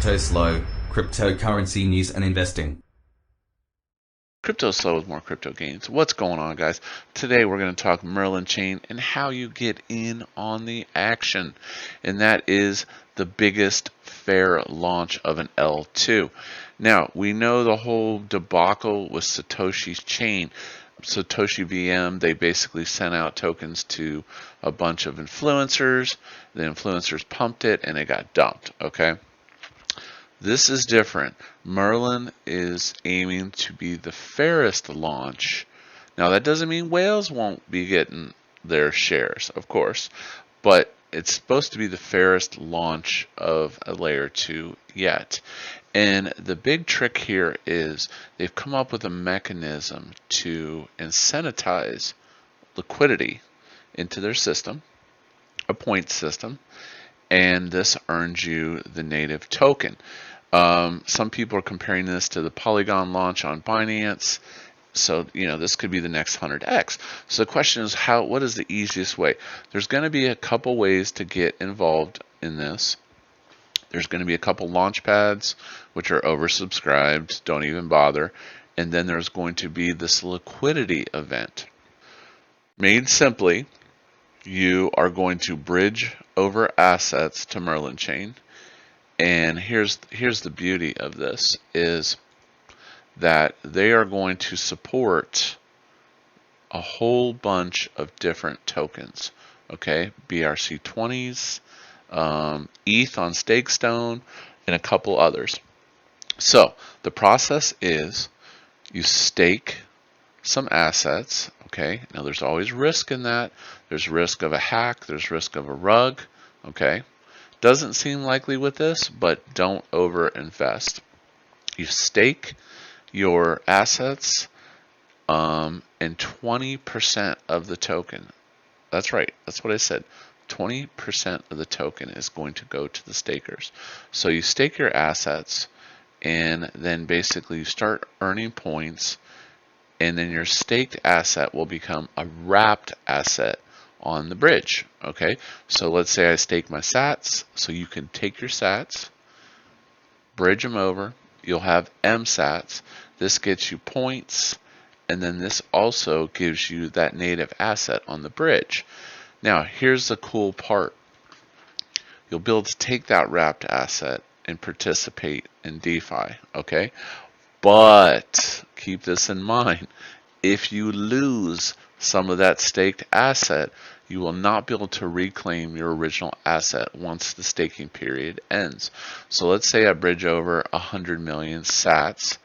Cryptoslo, cryptocurrency news and investing. Cryptoslo with more crypto gains. What's going on, guys? Today we're going to talk Merlin Chain and how you get in on the action. And that is the biggest fair launch of an L2. Now, we know the whole debacle with Satoshi's chain. Satoshi VM, they basically sent out tokens to a bunch of influencers. The influencers pumped it and it got dumped, okay? This is different. Merlin is aiming to be the fairest launch. Now, that doesn't mean whales won't be getting their shares, of course, but it's supposed to be the fairest launch of a layer 2 yet. And the big trick here is they've come up with a mechanism to incentivize liquidity into their system, a point system, and this earns you the native token. Some people are comparing this to the Polygon launch on Binance. So, this could be the next 100x. So the question is, what is the easiest way? There's going to be a couple ways to get involved in this. There's going to be a couple launch pads, which are oversubscribed. Don't even bother. And then there's going to be this liquidity event. Made simply, you are going to bridge over assets to Merlin Chain. And here's the beauty of this is that they are going to support a whole bunch of different tokens. Okay, BRC20s, ETH on Stakestone, and a couple others. So the process is you stake some assets. Okay, now there's always risk in that. There's risk of a hack, there's risk of a rug. Okay, doesn't seem likely with this, but don't over invest. You stake your assets and 20% of the token. That's right, that's what I said. 20% of the token is going to go to the stakers. So you stake your assets and then basically you start earning points, and then your staked asset will become a wrapped asset on the bridge. Okay, so let's say I stake my sats, so you can take your sats, bridge them over, you'll have MSats. This gets you points, and then this also gives you that native asset on the bridge. Now, here's the cool part. You'll be able to take that wrapped asset and participate in DeFi, okay? But keep this in mind. If you lose some of that staked asset, you will not be able to reclaim your original asset once the staking period ends. So let's say I bridge over 100 million sats,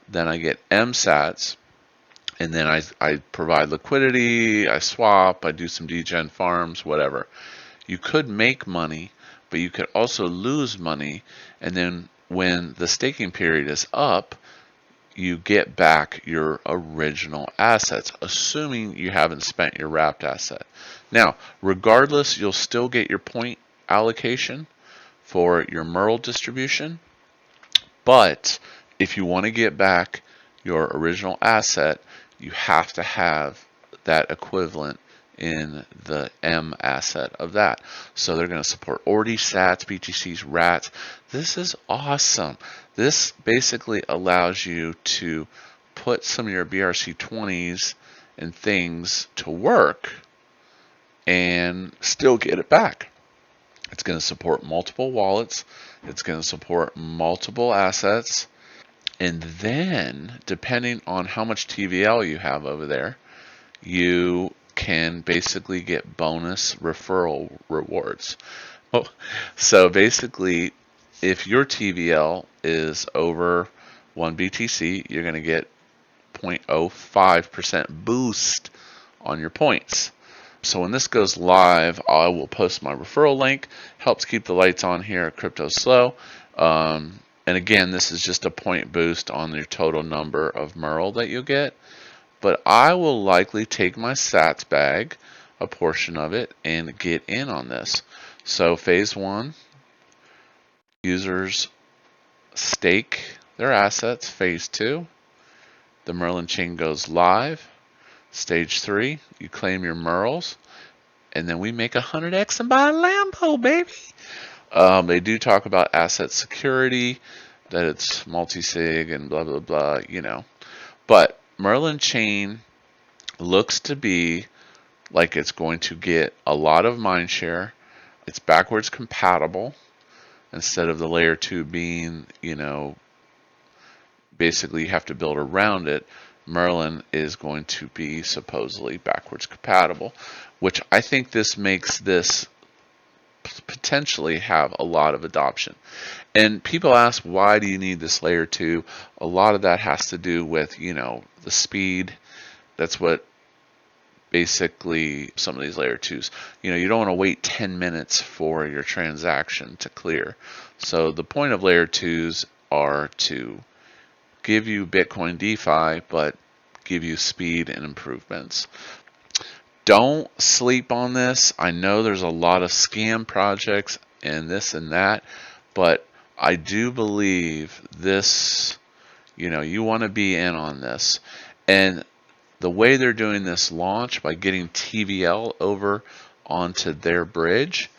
then I get MSats, and then I provide liquidity, I swap, I do some degen farms, whatever. You could make money, but you could also lose money, and then when the staking period is up, you get back your original assets, assuming you haven't spent your wrapped asset. Now, regardless, you'll still get your point allocation for your MERL distribution, but if you want to get back your original asset, you have to have that equivalent in the M asset of that. So they're going to support ORDI, SATs, BTCs, RATs. This is awesome. This basically allows you to put some of your BRC20s and things to work and still get it back. It's going to support multiple wallets. It's going to support multiple assets. And then, depending on how much TVL you have over there, you can basically get bonus referral rewards. So basically, if your TVL is over 1 BTC, you're going to get 0.05% boost on your points. So when this goes live, I will post my referral link. Helps keep the lights on here at Cryptoslo. And again, this is just a point boost on your total number of MERL that you'll get. But I will likely take my sats bag, a portion of it, and get in on this. So phase 1, users stake their assets. Phase 2, the Merlin chain goes live. Stage 3, you claim your MERLs, and then we make 100x and buy a Lambo, baby. They do talk about asset security, that it's multi-sig and blah, blah, blah, you know. But Merlin Chain looks to be like it's going to get a lot of mind share. It's backwards compatible instead of the layer 2 being, you know, basically you have to build around it. Merlin is going to be supposedly backwards compatible, which I think this makes this potentially have a lot of adoption. And people ask, why do you need this layer 2? A lot of that has to do with, you know, the speed. That's what basically some of these layer 2s, you know, you don't want to wait 10 minutes for your transaction to clear. So the point of layer 2s are to give you Bitcoin DeFi, but give you speed and improvements. Don't sleep on this. I know there's a lot of scam projects and this and that, but I do believe this, you know, you want to be in on this. And the way they're doing this launch, by getting TVL over onto their bridge,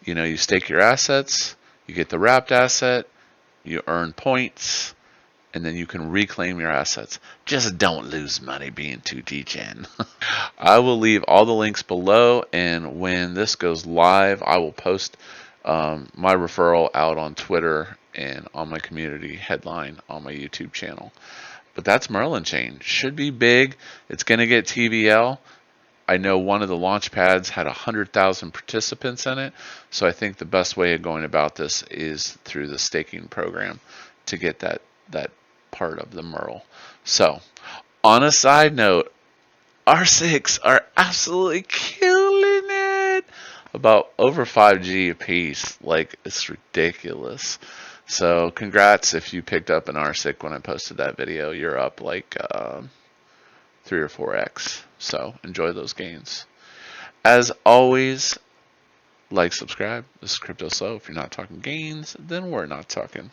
you know, you stake your assets, you get the wrapped asset, you earn points, and then you can reclaim your assets. Just don't lose money being too degen. I will leave all the links below, and when this goes live, I will post my referral out on Twitter and on my community headline on my YouTube channel. But that's Merlin Chain. Should be big. It's going to get TVL. I know one of the launch pads had 100,000 participants in it, so I think the best way of going about this is through the staking program to get that part of the MERL. So, on a side note, R6 are absolutely killing it. About over 5G a piece. Like, it's ridiculous. So, congrats if you picked up an R6 when I posted that video. You're up like 3 or 4x. So, enjoy those gains. As always, like, subscribe. This is Cryptoslo. If you're not talking gains, then we're not talking.